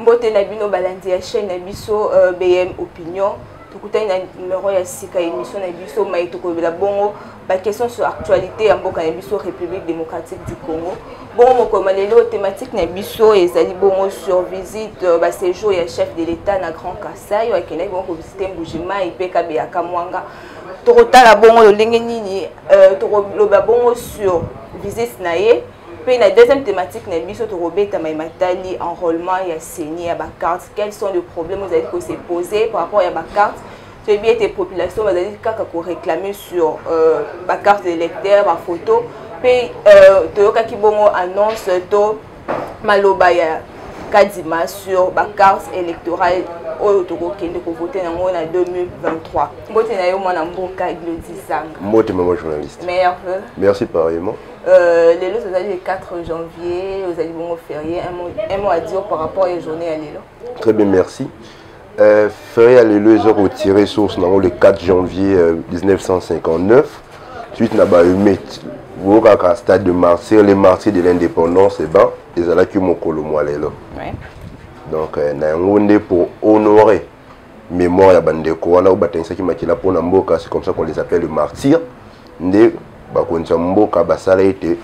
Mbote na bino balandi ya chaîne na biso BM Opinion. Tukutani na numéro ya sika émission na biso mai tokobela bongo ba question sur actualité ya mboka na biso République démocratique du Congo. Bon moko malelo thématique na biso ezali bongo sur visite ba séjour ya chef de l'État na Grand Kasai wa kena bongo visiter Mbujima ipeka be akamwanga. Tokotala bongo lo ndenge nini tokoloba bongo sur visite na ye. Puis la deuxième thématique na biso tokobeta matali enrôlement ya CENI ya ba carte. Quels sont les problèmes vous avez que se poser par rapport à ba carte? C'est bien tes populations vous avez kaka ko réclamer sur ba carte d'électeur, ba photo. Puis toyoka ki bongo annonce to maloba ya kadima sur ba carte électorale au tokokende ko voter nango na 2023. Mbote na yo mwana mboka Glody Zanga. Mbote maman journaliste. Meilleur vœu. Merci pareillement. Les lots, le 4 janvier, vous allez bon férié, un mot à dire par rapport à la journée à l'élo. Très bien, merci. Férié à l'élo, ils ont retiré source le 4 janvier 1959. Suite à vous avez un stade de martyrs, les martyrs de l'indépendance, et ben, ils ont là que mon colomo à l'élo. Donc, nous avons pour honorer mémoire à Bandeko, on a c'est comme ça qu'on les appelle les martyrs.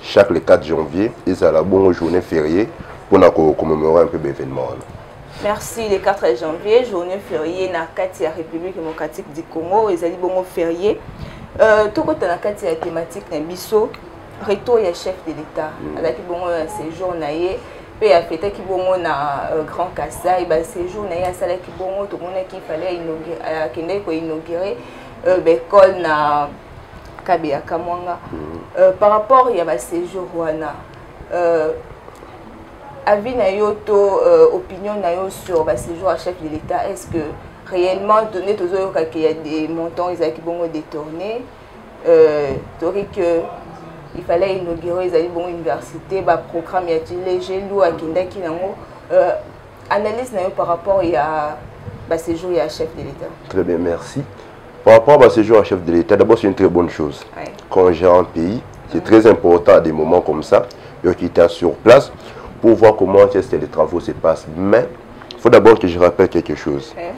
Chaque le 4 janvier, et c'est la bonne journée fériée pour commémorer un peu l'événement. Merci. Le 4 janvier, journée fériée dans la République démocratique du Congo, et c'est bon férié. Tout côté la thématique na biso, retour ya chef de l'État. Avec bon séjour naie, puis a fêté qui bon na Grand Kasai, ba séjour naie ça là qui bon tout le monde qui fallait inaugurer, kende ko inaugurer l'école na Kabea Kamwanga. Par rapport à ma séjour, avis na yoto opinion na yo sur ma séjour à chef de l'État, est-ce que réellement donné toujours qu'il y a des montants ils qui vont détourner, il fallait inaugurer les bon université, bah programme y a léger lou à Kindaki nango, analyse na yo par rapport à ma séjour à chef de l'État. Très bien, merci. Par rapport à ce séjour à chef de l'État, d'abord c'est une très bonne chose. Ouais. Quand on gère un pays, c'est très important à des moments comme ça, qui était sur place, pour voir comment les travaux se passent. Mais il faut d'abord que je rappelle quelque chose. Ouais.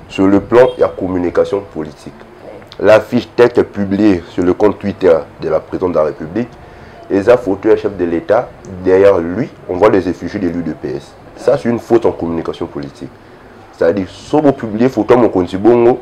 Sur le plan de la communication politique, ouais. L'affiche telle que publiée sur le compte Twitter de la présidente de la République, et la photo du chef de l'État, derrière lui, on voit les effigies de l'UDPS. Ça c'est une faute en communication politique. C'est-à-dire, si vous publiez photo mon compte Bongo,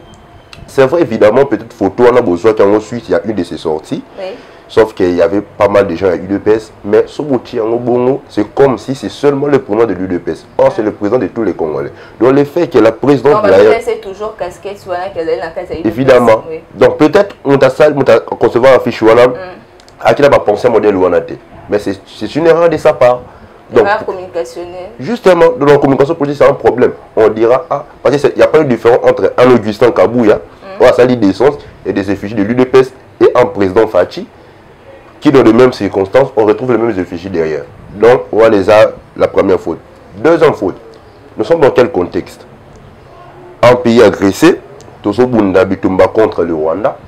c'est vrai, évidemment, peut-être photo, on a besoin qu'ensuite il y a une de ces sorties. Oui. Sauf qu'il y avait pas mal de gens à l'UDPS. Mais c'est comme si c'est seulement le président de l'UDPS. Or, c'est le président de tous les Congolais. Donc, le fait que la présidente. C'est toujours casquette, soit la case à l'UDPS. Évidemment. Oui. Donc, peut-être, on a concevoir un fichier, à qui n'a pas pensé à modèle ou mais c'est une erreur de sa part. Donc, communicationnel. Justement, dans la communication politique, c'est un problème. On dira, ah, parce qu'il n'y a pas de différence entre un Augustin Kabouya, ou sa d'essence, et des effigies de l'UDPS, et un président Fachi, qui dans les mêmes circonstances, on retrouve les mêmes effigies derrière. Donc, on va les a la première faute. Deuxième faute, nous sommes dans quel contexte? Un pays agressé, Toso Bunda Bitumba contre le Rwanda,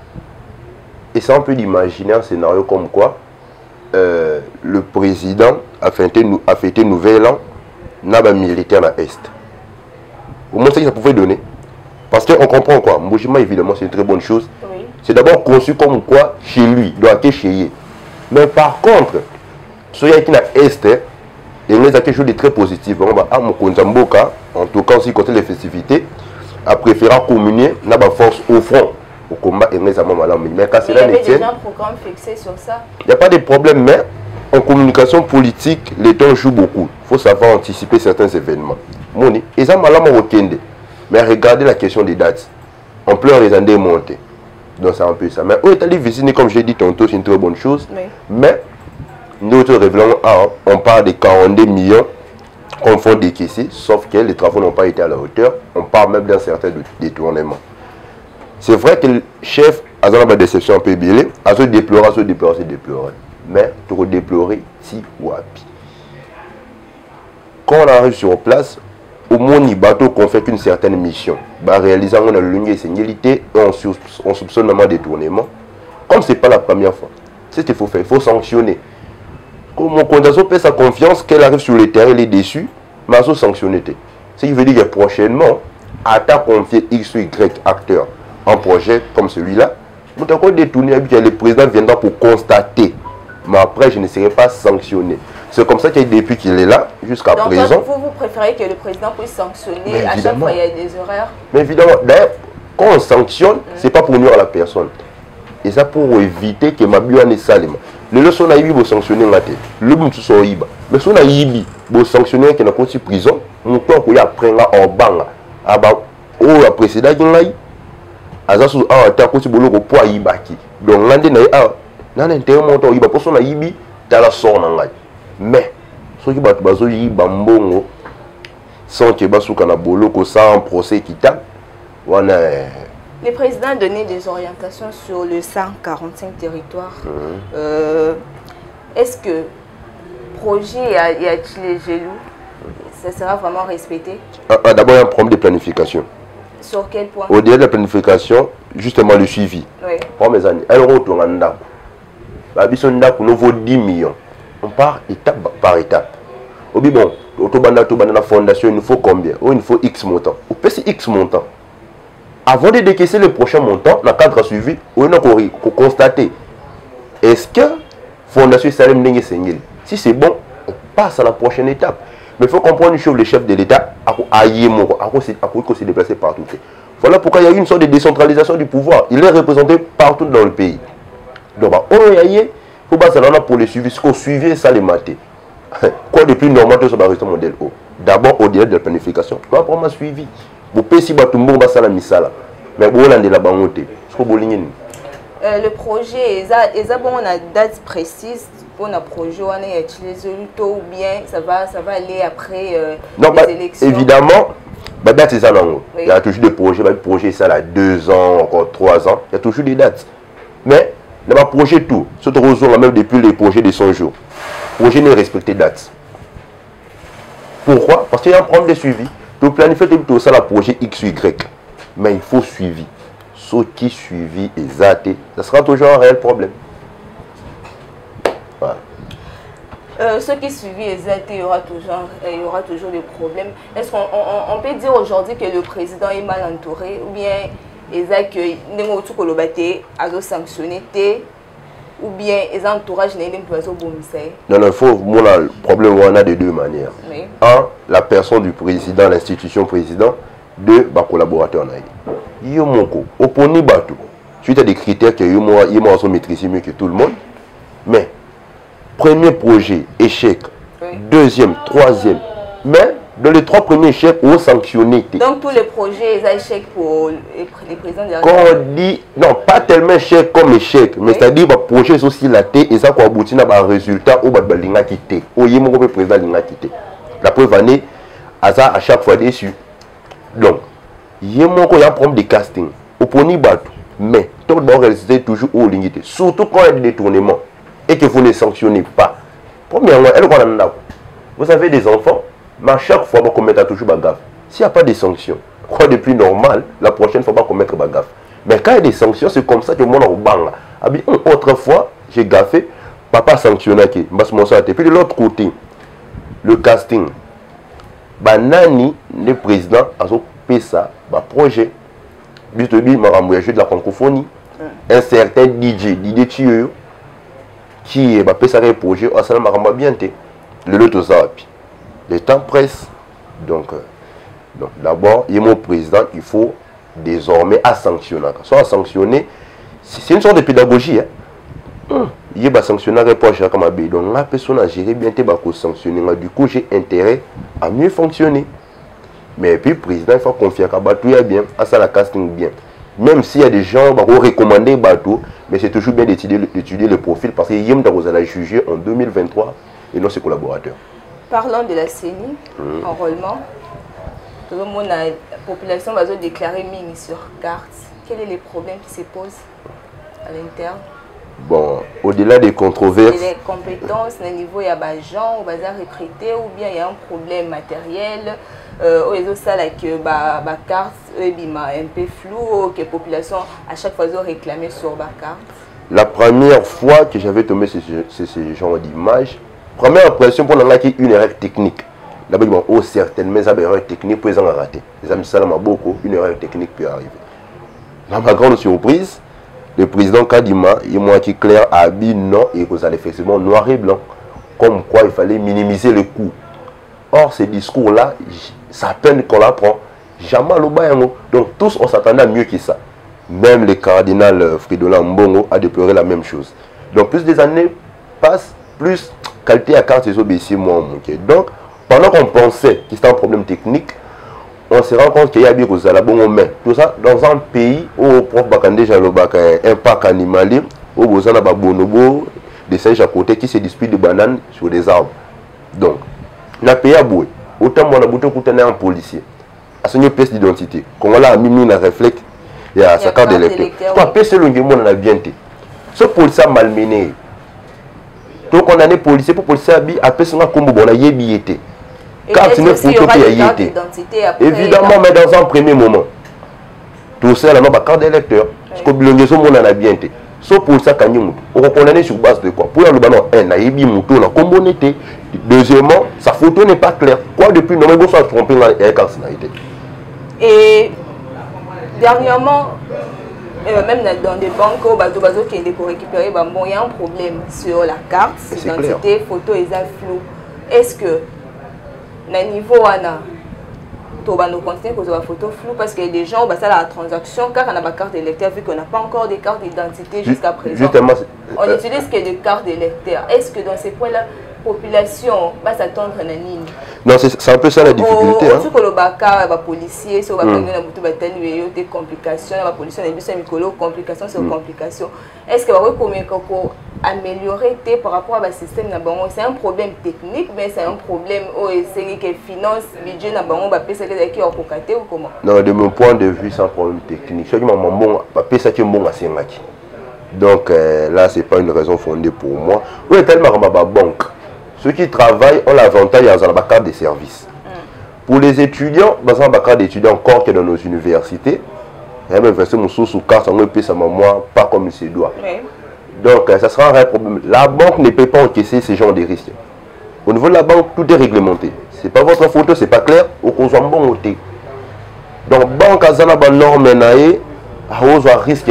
et ça, on peut imaginer un scénario comme quoi le président a fêté Nouvel An, n'a pas militaire à l'Est. Au moins, ça pouvait donner. Parce qu'on comprend quoi. Mbujima, évidemment, c'est une très bonne chose. Oui. C'est d'abord conçu comme quoi chez lui, doit être chez lui. Mais par contre, ce qui est à l'Est, il y a quelque chose de très positif. En tout cas, aussi, côté les festivités, a préféré communier, n'a pas force au front. Au combat, mais il y avait déjà un programme fixé sur ça. Il n'y a pas de problème, mais en communication politique, les temps jouent beaucoup. Il faut savoir anticiper certains événements. Moni, et ça m'a mais regardez la question des dates. On pleure les années montées. Donc c'est un peu ça. Mais au Italie, visiter, comme j'ai dit tantôt, c'est une très bonne chose. Oui. Mais nous révélons, on parle de 42 millions qu'on faut décaisser, sauf que les travaux n'ont pas été à la hauteur. On parle même d'un certain détournement. C'est vrai que le chef a une déception un peu belle, a se déplorer. Mais pour déplorer, si wapi. Quand on arrive sur place, au moins il bateau qu'on fait une certaine mission, réalisant une longue sénilité, on soupçonne même détournement. Comme ce n'est pas la première fois, c'est ce qu'il faut faire, il faut sanctionner. Comme on peut sa confiance qu'elle arrive sur le terrain, elle est déçue, mais il faut sanctionner. Ce qui veut dire que prochainement, à ta confier X ou Y acteur un projet comme celui-là, nous avons détourné, le président viendra pour constater. Mais après, je ne serai pas sanctionné. C'est comme ça que depuis qu'il est là, jusqu'à présent... Donc, vous préférez que le président puisse sanctionner à chaque fois il y a des erreurs? Mais évidemment, d'ailleurs, quand on sanctionne, ce n'est pas pour nuire à la personne. Et ça pour éviter que ma bio ne salima. Le leçon a eu pour sanctionner la tête. Le bon tout soit iba. Mais si on a eu pour sanctionner qui n'a pas de prison, on peut apprendre en bang. Aba au précédent qui l'a eu. Azasu a été à côté de l'eau pour ibaki. Donc l'année n'a pas intermontant iba pour son a ibi dans la sorte n'engage. Mais ceux qui battent bazo iba mbongo sans que basu kana boloko sans un procès équitable. Le président a donné des orientations sur le 145 territoires. Est-ce que projet y a-t-il les gelous? Ça sera vraiment respecté? D'abord, il y a un problème de planification. Sur quel point? Au-delà de la planification, justement le suivi. Oui. Pour mes années, elle retourne en Ndako. La mission Ndako nous vaut 10 millions. On part étape par étape. Au bon, la fondation, il nous faut combien? Il nous faut X montant. Ou peut X montant. Avant de décaisser le prochain montant, dans le cadre suivi, on a constater est-ce que la fondation Salem Ndenge Sengeli, si c'est bon, on passe à la prochaine étape. Mais il faut comprendre une chose, le chef de l'État a se déplacer partout. Voilà pourquoi il y a eu une sorte de décentralisation du pouvoir. Il est représenté partout dans le pays. Donc, il faut que pour le suivi, ce qu'on suivait, ça les mater. Quoi de plus normal que ça va rester modèle O. D'abord, au-delà de la planification, on va prendre un suivi. Vous pouvez si vous avez misala. Mais vous avez la banque. Le projet, est-ce bon, on a date précise pour un projet, on a utilisé le taux ou bien ça va aller après les élections? Évidemment, date c'est ça. Oui. Il y a toujours des projets, le projet ça là 2 ans, encore 3 ans, il y a toujours des dates. Mais dans le projet tout, surtout même depuis les projets de 100 jours, le projet n'est respecté date. Pourquoi? Parce qu'il y a un problème de suivi. Tu planifies tout ça, le projet X ou Y. Mais il faut suivi. Ce qui suivi exact, ça sera toujours un réel problème. Voilà. Ce qui suivi exact, il y aura toujours des problèmes. Est-ce qu'on peut dire aujourd'hui que le président est mal entouré ou bien exact que Nengo a sanctionné ou bien les entourages n'est pas bon? Non, il faut le problème on a de deux manières. Oui. Un, la personne du président, l'institution président. Deux, les collaborateurs. Yomoko, opponé bateau. Suite à des critères que Yomoko sont maîtrisés mieux que tout le monde. Mais, premier projet, échec. Oui. Deuxième, troisième. Mais, dans les 3 premiers échecs, on sanctionné. Donc, tous les projets, ils échec pour les présidents de la Quand on dit, non, pas tellement échec comme échec, mais oui. C'est-à-dire que le projet est aussi la tête et ça va aboutir à un résultat où il va quitter. Où il va président va quitter. La preuve année, à chaque fois déçu. Donc, il y a un problème de casting. Au premier bateau, mais tout le monde reste toujours au limité. Surtout quand il y a des détournements et que vous ne sanctionnez pas. Premièrement, vous avez des enfants, mais à chaque fois, vous mettez toujours des gaffes. S'il n'y a pas de sanctions, quoi de plus normal, la prochaine fois, vous mettre des gaffes. Mais quand il y a des sanctions, c'est comme ça que le monde est autrefois, j'ai gaffé, papa sanctionné. Puis de l'autre côté, le casting. Banani, le président a fait ça, projet. Juste lui, il m'a de la francophonie. Un certain DJ Thieu, qui a fait ça le projet, ça m'a bien été. Le temps presse. Donc d'abord, il y a mon président, il faut désormais à sanctionner. Soit à sanctionner, c'est une sorte de pédagogie. Il y a sanctionner le projet comme un donc la personne a géré bien tes sanctionner. Du coup, j'ai intérêt à mieux fonctionner. Mais puis, le président, il faut confier à Batou bien, à ça la casting bien. Même s'il y a des gens qui vont recommander Batou, mais c'est toujours bien d'étudier le profil parce qu'il y a des gens qui juger en 2023 et non ses collaborateurs. Parlons de la CENI, enrôlement. Tout le monde, la population va déclarer mini sur carte. Quels sont les problèmes qui se posent à l'interne? Bon, au-delà des controverses... Les compétences, le niveau, il y a des gens qui vont recruter ou bien il y a un problème matériel. Ils ont ça que la carte est un peu floue, que la population à chaque fois réclamer sur la carte. La première fois que j'avais tombé ce genre d'image, première impression pour nous, une erreur technique. là-bas, ils vont, oh, certainement, ça va une erreur technique pour les en rater. Les amis, ça, beaucoup, une erreur technique peut arriver. Dans ma grande surprise, le président Kadima, il m'a dit clair, habit, non, et vous allez effectivement noir et blanc. Comme quoi il fallait minimiser le coût. Or, ces discours-là, ça peine qu'on l'apprend. Jamais le bayango. Donc, tous, on s'attendait à mieux que ça. Même le cardinal Fridolin Mbongo a déploré la même chose. Donc, plus des années passent, plus qualité à carte est obéissée moins. Donc, pendant qu'on pensait que c'était un problème technique, on se rend compte qu'il y a bien que ça bon main. Tout ça dans un pays où on prend un parc animalier, où on a des bonobos, des singes à côté qui se disputent de bananes sur des arbres. Donc, dans le pays à Boué, autant on a beaucoup un policier. À son pièce d'identité, quand on a mis un réflexe, il y a sa carte d'électeur. Toi, pièce de l'ongémon, on a bien été. Ce policier a malmené. Donc, on a des policiers pour policier à pièce de combo, on a yébiété. Carte évidemment, mais dans un premier moment, tout ça, là, ma carte d'électeur. Parce que le monde en a bien été. Sauf pour ça, on reconnaît sur base de quoi? Pour le ballon, deuxièmement, sa photo n'est pas claire. Quoi depuis, non, mais vous soyez trompé dans la carte. Et dernièrement, même dans des banques, qui est pour récupérer, bon, il y a un problème sur la carte, l'identité, photo et flou. Est-ce que à niveau nous continuons que la photo floue parce qu'il y a des gens qui la transaction car on a ma carte d'électeur vu qu'on n'a pas encore des cartes d'identité jusqu'à présent. Justement, on utilise que des cartes d'électeur. Est-ce que dans ces points-là, la population va s'attendre à une ligne? Non, c'est un peu ça la difficulté. Surtout que le bacar, les policiers, sur des complications, la police, les complications sur complications. Est-ce que vous pouvez améliorer par rapport à ce système? C'est un problème technique, mais c'est un problème c'est que finance, budget, ou comment? Non, de mon point de vue, c'est un problème technique. Donc là, ce n'est pas une raison fondée pour moi. Oui, tellement ma banque. Ceux qui travaillent ont l'avantage d'avoir la carte de service. Pour les étudiants, ils ont la carte d'étudiant encore que dans nos universités. Ils ont versé mon sous carte, on peut pas comme il se doit. Donc, ça sera un vrai problème. La banque ne peut pas encaisser ce genre de risques. Au niveau de la banque, tout est réglementé. Ce n'est pas votre photo, ce n'est pas clair, ou qu'on soit bon côté. Donc, banque a une norme, à risque.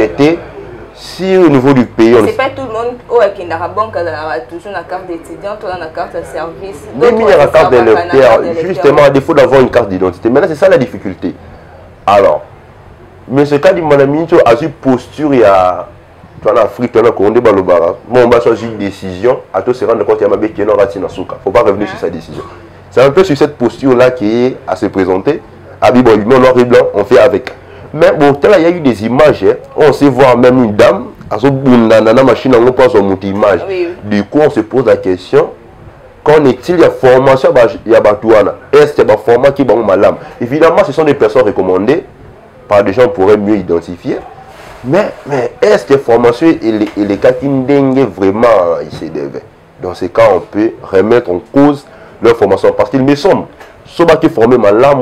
Si au niveau du pays, c'est pas tout le monde qui a la banque a toujours la carte d'étudiant, tout la carte de service. Même il y a la carte d'électeur, justement à défaut d'avoir une carte d'identité. Maintenant, c'est ça la difficulté. Alors, mais ce cas de mon ami, a une posture, il y a en Afrique, il y a on va choisir une décision, à tout se rendre compte qu'il y a un qui est dans la souka. Il ne faut pas revenir sur sa décision. C'est un peu sur cette posture-là qui est à se présenter. À Bibo, noir et blanc, on fait avec. Mais bon, il y a eu des images, on sait voir même une dame, à la machine, on passe sur une image. Du coup, on se pose la question, qu'en est-il de la formation? Est-ce qu'il y a un format qui est malade? Évidemment, ce sont des personnes recommandées, par des gens qui pourraient mieux identifier. Mais est-ce que la formation et les cas qui dengue vraiment il se devait? Dans ces cas, on peut remettre en cause leur formation parce qu'il me semble, ceux qui sont formés malade,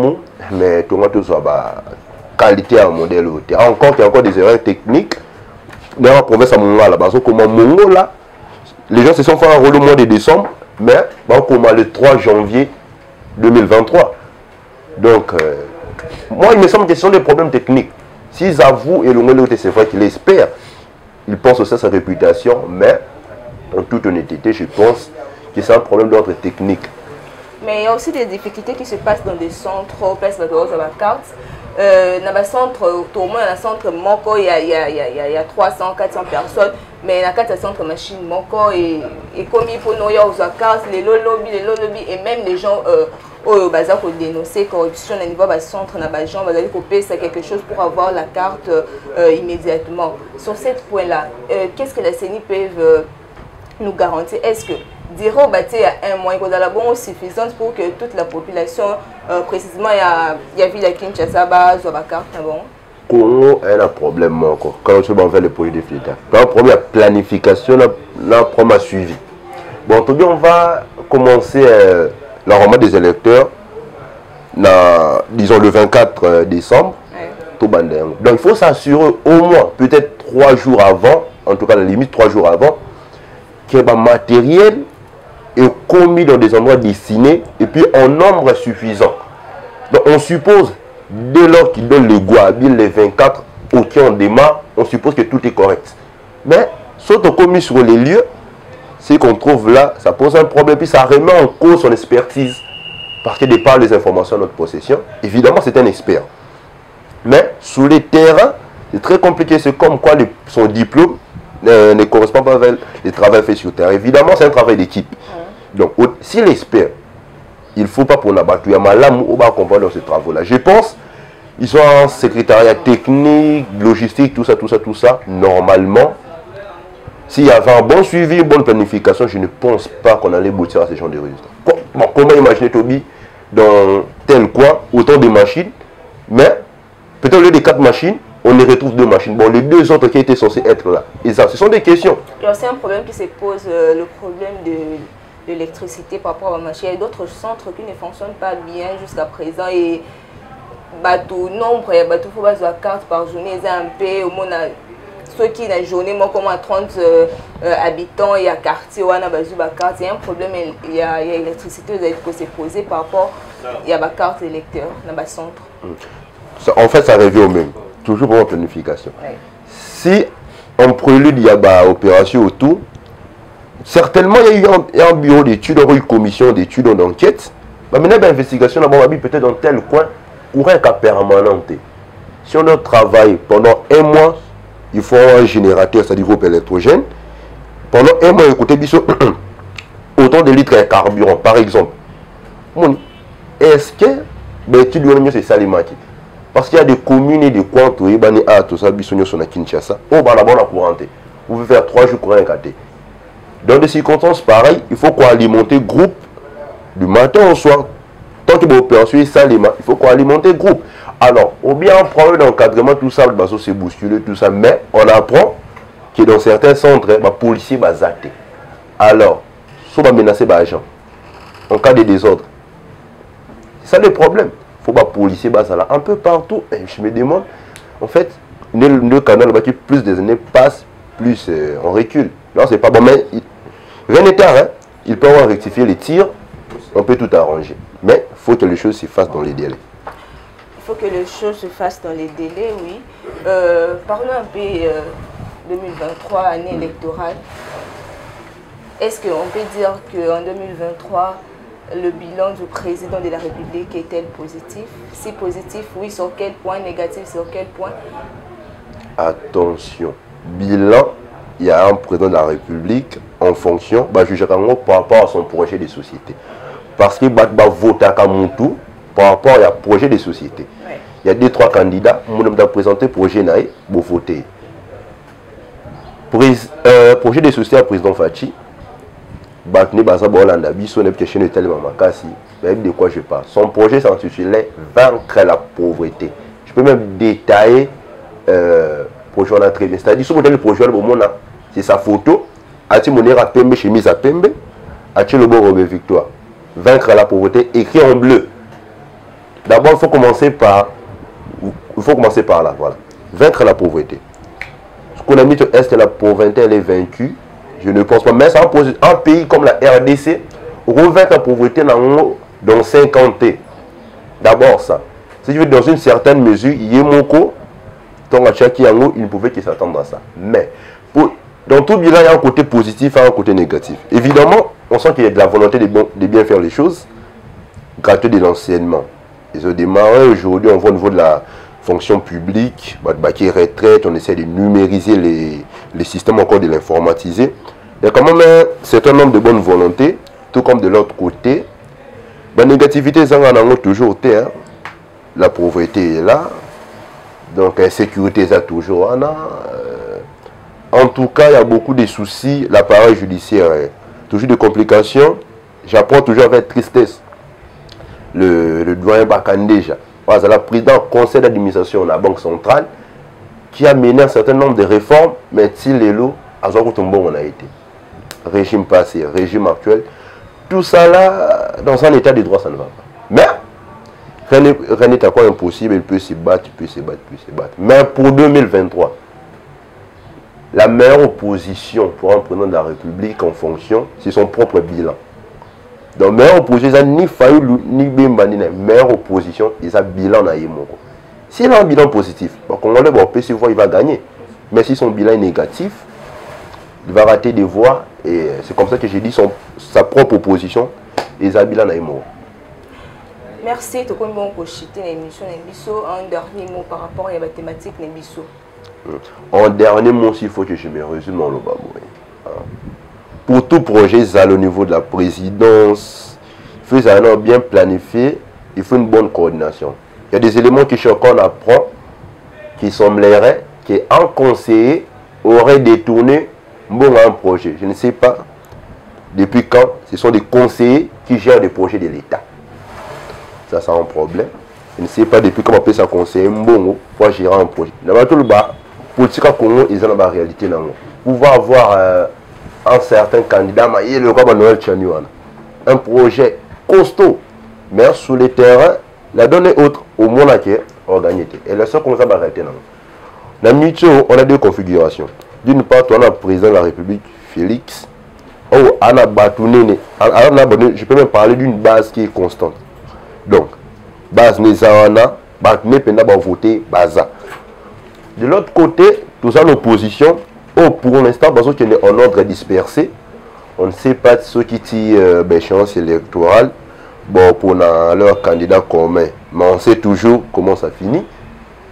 mais tout le monde soit qualité à un modèle. Encore qu'il y a encore des erreurs techniques. Dans la province à Mongola, là, comme Mongola, les gens se sont fait un rôle au mois de décembre, mais comme le 3 janvier 2023. Donc, moi, il me semble que ce sont des problèmes techniques. S'ils avouent et le c'est vrai qu'il espère, il pense aussi à sa réputation, mais en toute honnêteté, je pense que c'est un problème d'ordre technique. Mais il y a aussi des difficultés qui se passent dans des centres, place de la carte. Dans le centre, tout le monde dans le centre, il y a 300, 400 personnes, mais dans le centre machine, et comme il faut nous avoir carte, les lobbies, et même les gens au bazar pour dénoncer corruption au niveau du centre, dans les gens, c'est quelque chose pour avoir la carte immédiatement. Sur ce point-là, qu'est-ce que la CENI peut nous garantir? Est-ce que dire au bâti à un moyen la bonne suffisante pour que toute la population, précisément, il y a vu la Kinshasa, soit la carte, bon? Congo a un problème encore. Quand on fait le projet de FLETA, quand on prend la planification, là, on prend suivi. Bon, aujourd'hui, on va commencer l'enrôlement des électeurs, disons le 24 décembre. Ouais. Donc, il faut s'assurer au moins, peut-être 3 jours avant, en tout cas, la limite 3 jours avant, qu'il y ait un matériel est commis dans des endroits destinés et puis en nombre suffisant. Donc on suppose, dès lors qu'il donne les Guabil, les 24 qui on démarre, on suppose que tout est correct. Mais, sauf commis sur les lieux, ce qu'on trouve là, ça pose un problème, puis ça remet en cause son expertise. Parce que de par les informations à notre possession, évidemment c'est un expert. Mais, sous les terrains, c'est très compliqué, c'est comme quoi son diplôme ne correspond pas avec le travail fait sur terre. Évidemment, c'est un travail d'équipe. Donc, si l'expert, il ne faut pas pour n'abattre, il y a malheur ou pas comprendre dans ces travaux-là. Je pense, ils sont en secrétariat technique, logistique, tout ça. Normalement, s'il y avait un bon suivi, une bonne planification, je ne pense pas qu'on allait aboutir à ce genre de résultats. Bon, comment imaginer, Toby, dans tel coin, autant de machines, mais peut-être au lieu de 4 machines, on y retrouve 2 machines. Bon, les 2 autres qui étaient censés être là. Et ça, ce sont des questions. C'est un problème qui se pose, le problème de l'électricité par rapport à la machine. Il y a d'autres centres qui ne fonctionnent pas bien jusqu'à présent. Et bateau nombre, il y a bateau faut baser la carte par journée, ils ont un peu au moins ceux qui la journée moi comme à 30 habitants, il y a quartier on a basu la carte, il y a un problème, il y a l'électricité qui s'est posée par rapport il y a la carte électeur dans le centre. En fait ça revient au même, toujours pour la planification. Ouais. Si en prélude il y a une opération autour, certainement il y a eu un bureau d'études, une commission d'études, d'enquête. Maintenant l'investigation peut-être dans tel coin pour un cas permanent. Si on travaille pendant un mois, il faut un générateur, c'est-à-dire groupe électrogène. Pendant un mois, écoutez, autant de litres de carburant, par exemple. Est-ce que tu dois c'est ça les maquis? Parce qu'il y a des communes et des coins, tout ça, à Kinshasa, vous pouvez faire 3 jours courant écarté. Dans des circonstances pareilles, il faut qu'on alimente le groupe du matin au soir. Tant que l'opération est salima, il faut qu'on alimente le groupe. Alors, ou bien on prend l'encadrement, tout ça, c'est bousculé, tout ça, mais on apprend que dans certains centres, les policiers vont zater. Alors, ils sont menacés par les gens en cas de désordre. C'est ça le problème. Il faut que les policiers soient là un peu partout. Et je me demande, en fait, le canal, plus des années passent, plus on recule. Non, c'est pas bon, mais rien n'est tard, hein. Ils peuvent rectifier les tirs, on peut tout arranger. Mais il faut que les choses se fassent dans les délais. Il faut que les choses se fassent dans les délais, oui. Parlons un peu 2023, année électorale. Est-ce qu'on peut dire qu'en 2023, le bilan du président de la République est-il positif? Si positif, oui, sur quel point? Négatif, sur quel point? Attention, bilan, il y a un président de la République en fonction, jugera par rapport à son projet de société. Parce qu'il va voter à Moutou par rapport à projet de société. Ouais. Il y a 2-3 candidats, on a présenté projet naï, pour voter. Projet de société à président Fachi, de quoi je parle. Son projet s'intitulait Vaincre la pauvreté. Je peux même détailler projet on a très bien. C'est-à-dire, le projet, c'est sa photo, chemise à pembe, le victoire. Vaincre la pauvreté, écrit en bleu. D'abord, il faut commencer par là. Voilà. Vaincre la pauvreté. Ce qu'on a mis sur est que la pauvreté elle est vaincue. Je ne pense pas. Mais ça pose un pays comme la RDC, revaincre la pauvreté dans 50 ans. D'abord ça. Si tu veux, dans une certaine mesure, Yemoko, il ne pouvait que s'attendre à ça. Mais dans tout bilan, il y a un côté positif et un côté négatif. Évidemment, on sent qu'il y a de la volonté de bien faire les choses, gratuit de l'enseignement. Ils ont démarré aujourd'hui, on voit au niveau de la fonction publique, qui est retraite, on essaie de numériser les systèmes encore de l'informatiser. Il y a quand même un certain nombre de bonnes volontés, tout comme de l'autre côté. La négativité, ça en a toujours été. Hein. La pauvreté est là, donc l'insécurité, ça toujours en a. En tout cas, il y a beaucoup de soucis. L'appareil judiciaire, toujours des complications. J'apprends toujours avec tristesse. Le doyen Bakandeja, le président du conseil d'administration de la Banque centrale, qui a mené un certain nombre de réformes, mais s'il est là, à ce on a été. Régime passé, régime actuel, tout ça là, dans un état de droit, ça ne va pas. Mais, rien n'est encore impossible, il peut se battre, il peut se battre, il peut se battre. Mais pour 2023, la meilleure opposition pour un président de la République en fonction, c'est son propre bilan. Donc, meilleure opposition, ni Fayoulou, ni Bemba, ni meilleure opposition, ils ont bilan na Yemoko. S'il a un bilan positif, le Congolais va se voir, il va gagner. Mais si son bilan est négatif, il va rater des voix. Et c'est comme ça que j'ai dit sa propre opposition, ils ont bilan na Yemoko. Merci, tu as bon l'émission Nebiso. Un dernier mot par rapport à la thématique Nebiso. En dernier mot, il faut que je me résume dans le baboué. Pour tout projet, ça au niveau de la présidence, il faut ça bien planifié, il faut une bonne coordination. Il y a des éléments que chacun apprend qui sembleraient qu'un conseiller aurait détourné un projet. Je ne sais pas depuis quand ce sont des conseillers qui gèrent des projets de l'État. Ça, c'est un problème. Je ne sais pas depuis quand on appelle ça conseiller pour gérer un projet. Dans tout le bas, politique à Congo, ils ont la réalité. Pouvoir avoir un certain candidat, il le roi Noël Tchaniouana. Un projet costaud, mais sur le terrain, la donnée autre, au moins la organisé. Et la seule qu'on va arrêter. Dans le on a deux configurations. D'une part, on a le président de la République, Félix. Oh, je peux même parler d'une base qui est constante. Donc, base Nezawana, Batne Penda va voter Baza. De l'autre côté, tout ça l'opposition, oh, pour l'instant, parce qu'on est en ordre dispersé, on ne sait pas ce qui tire l'échéance électorale bon, pour leur candidat commun. Mais on sait toujours comment ça finit.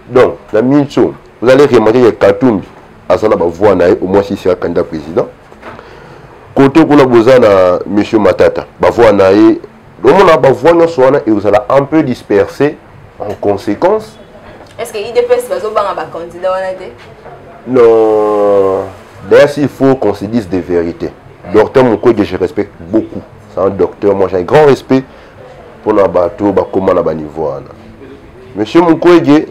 Donc, la même chose, vous allez remarquer que Katumbi, à ça, au moins si c'est un candidat président. Côté pour la besoin de M. Matata, et vous allez un peu disperser en conséquence. Est-ce que l'IDPS va être candidat? Non. D'ailleurs, il faut qu'on se dise des vérités. Docteur Mukwege, je respecte beaucoup. C'est un docteur, moi j'ai un grand respect pour nos bateaux, comment on a niveau. Monsieur Mukwege,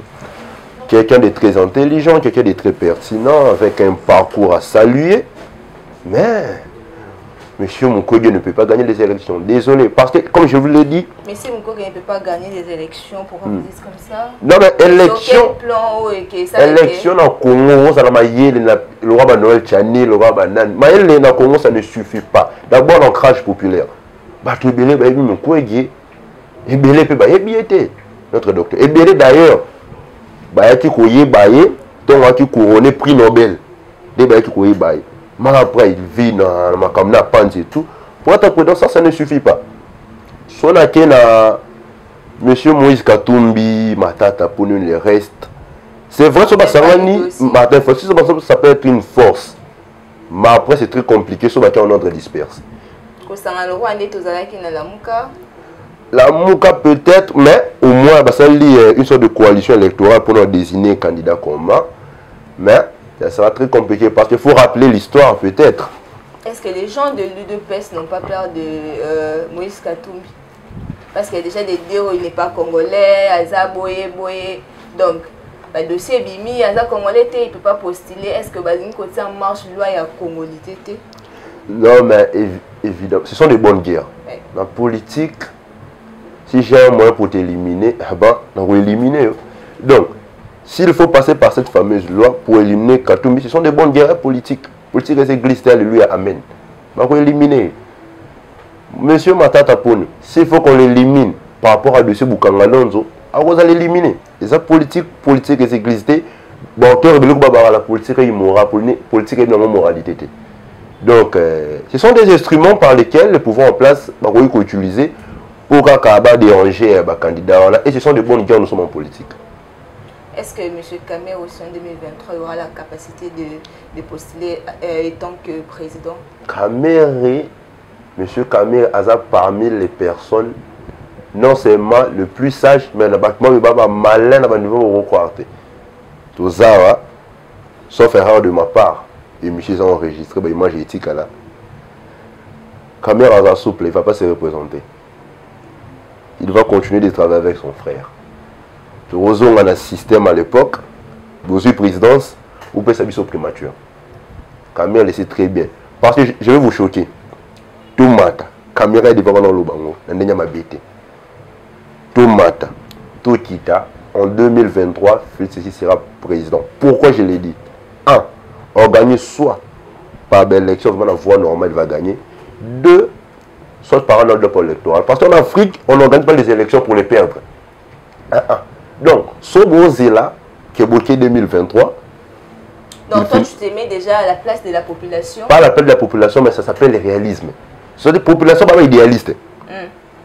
quelqu'un de très intelligent, quelqu'un de très pertinent, avec un parcours à saluer. Mais Monsieur Mukwege ne peut pas gagner les élections. Désolé, parce que comme je vous l'ai dit... Monsieur Mukwege ne peut pas gagner les élections, pourquoi vous dites comme ça? Non mais élection en Congo, ça le roi Noël Tchani, le roi Banan. Mais en Congo, ça ne suffit pas. D'abord l'ancrage populaire. Batubele, Mukwege, Ebele peut bien notre docteur. Ebele d'ailleurs, qui couillé baillé, qui couronné prix Nobel. Des qui couillé baillé. Mais après, il vit dans ma caméra panse et tout. Pour être prudent, ça ne suffit pas. Soit là, Monsieur Moïse Katumbi, Matata, pour nous, le reste. C'est vrai, ça peut être une force. Mais après, c'est très compliqué, ça va être en ordre disperse. La Mouka peut-être, mais au moins, ça lie une sorte de coalition électorale pour nous désigner un candidat commun. Mais ça sera très compliqué parce qu'il faut rappeler l'histoire peut-être. Est-ce que les gens de l'UDPS n'ont pas peur de Moïse Katumbi? Parce qu'il y a déjà des dire il n'est pas congolais, Aza Boye. Donc, le dossier Bimi, Aza congolais, il ne peut pas postuler. Est-ce que une côté en marche loi et à congolité? Non, mais évidemment, ce sont des bonnes guerres. Ouais. Dans la politique, si j'ai un moyen pour t'éliminer, on va éliminer. Donc, s'il faut passer par cette fameuse loi pour éliminer Katumbi, ce sont des bonnes guerres politiques. Politique et glisse, alléluia, amen. On va éliminer. Monsieur Matata Pone, s'il faut qu'on l'élimine par rapport à dossier Boukangalonzo, on va l'éliminer. Et ça, politique et glisse, bon, la politique est immorale, politique est non moralité. Donc, ce sont des instruments par lesquels le pouvoir en place va utiliser pour déranger les candidats. Et ce sont des bonnes guerres, nous sommes en politique. Est-ce que M. Kamer, aussi en 2023, aura la capacité de postuler en tant que président? M. Kamer a parmi les personnes, non seulement le plus sage, mais le bâtiment est malin à niveau requarté. Tout ça, sauf erreur de ma part, et M. a enregistré, moi j'ai éthique là. Kamer a souple, il ne va pas se représenter. Il va continuer de travailler avec son frère. Heureusement, on a un système à l'époque, vous présidence, vous pouvez s'habiller au primature. Kamer le sait très bien. Parce que je vais vous choquer. Tout matin, Kamer est devant dans le bango, tout matin, tout kita, en 2023, Félix sera président. Pourquoi je l'ai dit? 1. On gagne soit par l'élection, la voie normale, il va gagner. 2. soit par un ordre électoral. Parce qu'en Afrique, on n'organise pas les élections pour les perdre. Donc, ce beau-là, qui est bloqué 2023. Donc, toi, tu te mets déjà à la place de la population? Pas à la place de la population, mais ça s'appelle le réalisme. C'est des populations pas idéalistes.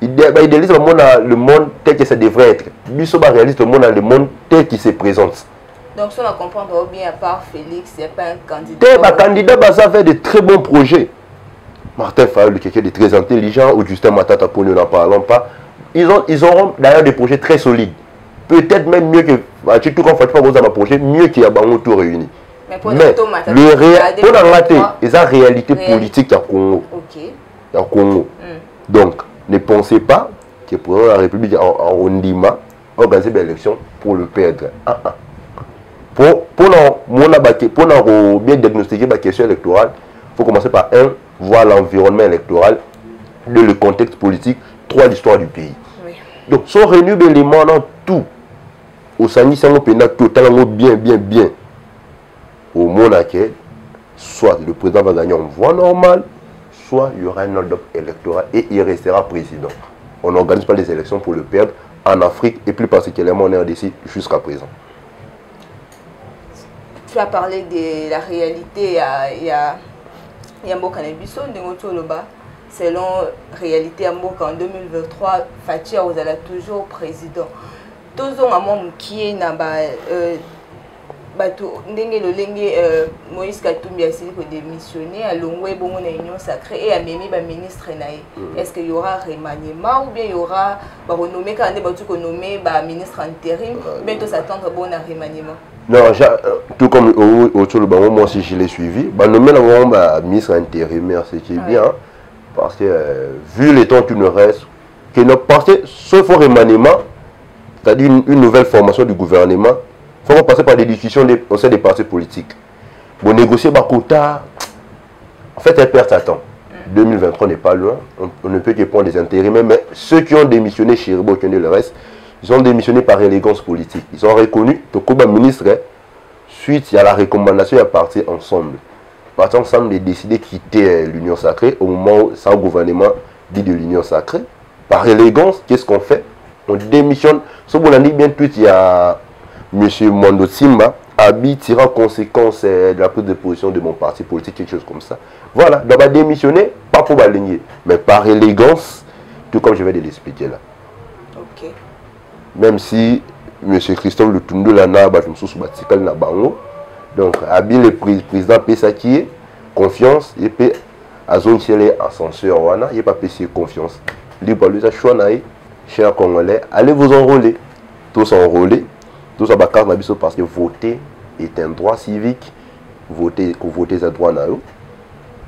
Idéaliste le monde tel que ça devrait être. Biso réaliste le monde tel qu'il se présente. Donc, si on comprend bien, à part Félix, il n'y a pas un candidat. Un candidat, ça fait de très bons projets. Martin Fayol, quelqu'un de très intelligent, Augustin Matata, pour nous n'en parlons pas. Ils auront d'ailleurs des projets très solides. Peut-être même mieux que, tout comme Fatima Boza ma projet, mieux qu'il y a un tout réuni. Mais pour la réalité politique, il y a Congo. Il y a Congo. Donc, ne pensez pas que pour la République en Ondima, organiser une élection pour le perdre. Pour bien diagnostiquer la question électorale, il faut commencer par voir l'environnement électoral, le contexte politique, l'histoire du pays. Oui. Donc, si on réunit les éléments dans tout, au Sani, ça va totalement bien. Au monde soit le président va gagner en voie normale, soit il y aura un ordre électoral et il restera président. On n'organise pas les élections pour le perdre en Afrique et plus particulièrement en RDC jusqu'à présent. Tu as parlé de la réalité, il y a Mboka Nebiso, selon réalité à Mboka en 2023, Fachi Aozala toujours président. Tous un monde qui est Moïse Katumbi a démissionné à Longwe Bongo na Union Sacrée et à Mimi ministre naï. Est-ce qu'il y aura remaniement ou bien il y aura renommé quand on nommé ministre intérim, mais tout s'attendre à bon remaniement? Non, tout comme autour de moi aussi je l'ai suivi, nommé le ministre intérimaire, c'est bien parce que vu les temps tout ne reste que parce que sauf au remaniement, c'est-à-dire une nouvelle formation du gouvernement. Il faut passer par des discussions au sein des partis politiques. Bon, négocier quota, en fait, elle perd sa temps. 2023 n'est pas loin. On ne peut que prendre des intérimaires. Mais ceux qui ont démissionné chez Ribo, qui ont dit le reste, ils ont démissionné par élégance politique. Ils ont reconnu que comme ministre, suite à la recommandation, il y a parti ensemble. Parti ensemble et décidé de quitter l'Union Sacrée au moment où c'est un gouvernement dit de l'Union Sacrée. Par élégance, qu'est-ce qu'on fait? On démissionne. Ce qu'on a dit bien tout, il y a M. Mondo Simba tirant conséquence de la prise de position de mon parti politique, quelque chose comme ça. Voilà, il va démissionner, pas pour baligner, mais par élégance, tout comme je vais l'expliquer là. Ok. Même si M. Christophe Lutundu Lana, donc, habile le président Pessaki, confiance, et puis à zone ciel ascenseur, il n'y a pas passé confiance. Libre, chers Congolais, allez vous enrôler. Tous enrôler. Tout ça parce que voter est un droit civique. Voter c'est un droit.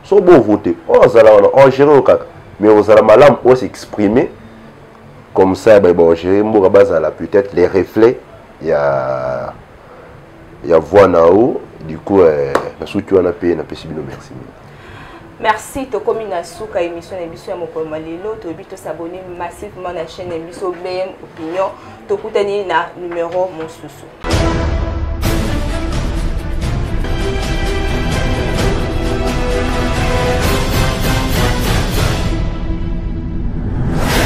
Si vous votez, on gère au cas. Mais vous allez mal s'exprimer. Comme ça, peut-être les reflets. Il y a voix là-haut. Du coup, merci. Merci, Tokomi Nasuka, émission d'émission à Mokomalelo. Tu peux s'abonner massivement à la chaîne émission BM Opinion. Tu peux na numéro mon sous.